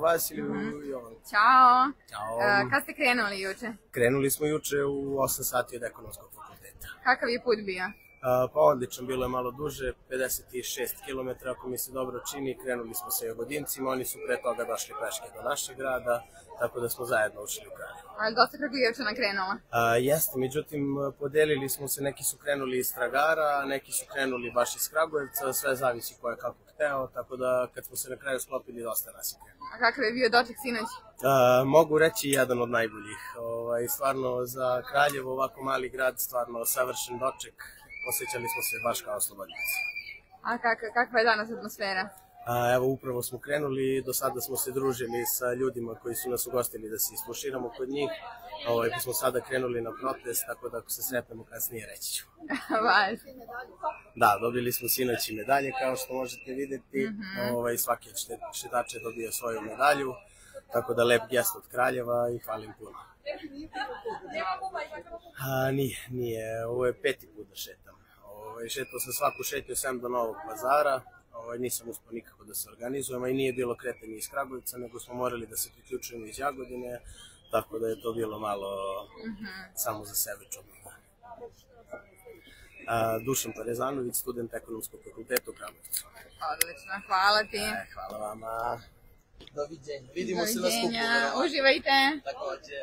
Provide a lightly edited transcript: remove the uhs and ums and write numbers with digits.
Vasiliju i Jovanku. Ćao. Ćao. Kad ste krenuli juče? Krenuli smo juče u 8 sati od ekonomskog fakulteta. Kakav je put bio? Pa odlično, bilo je malo duže, 56 km, ako mi se dobro čini. Krenuli smo sa Jagodincima, oni su pre toga došli peške do našeg grada, tako da smo zajedno ušli u Kraljevo. Ali dosta Kragujevčana krenula. Jeste, međutim, podelili smo se, neki su krenuli iz Stragara, neki su krenuli baš iz Kragujevca, sve zavisi ko je kako hteo, tako da kad smo se na kraju sklopili, dosta nas je krenulo. A kakav je bio doček sinoć? Mogu reći jedan od najboljih. Stvarno za Kraljevo, ovako mali grad, stvarno savršen doček. Osjećali smo se baš kao oslobodnici. A kakva je danas atmosfera? Evo, upravo smo krenuli, do sada smo se družili sa ljudima koji su nas ugostili da se ispuširamo kod njih. Pa smo sada krenuli na protest, tako da ako se sretnemo kasnije reći ću. Vaš. Da, dobili smo sinoć i medalje, kao što možete vidjeti. Svaki od šetača je dobio svoju medalju, tako da lep gest od Kraljeva i hvalim puno. Nije, ovo je 5. put da šetam. Šetao sam svaku šetnju sem do Novog Pazara, nisam uspio nikako da se organizujemo i nije bilo kretanje iz Kragujevca, nego smo morali da se priključujemo iz Jagodine, tako da je to bilo malo samo za sebe čudno. Dušan Parezanović, student ekonomskog fakulteta u Kragujevcu. Odlično, hvala ti. Hvala vama. Doviđenja. Vidimo se na skupu. Doviđenja, uživajte. Takođe.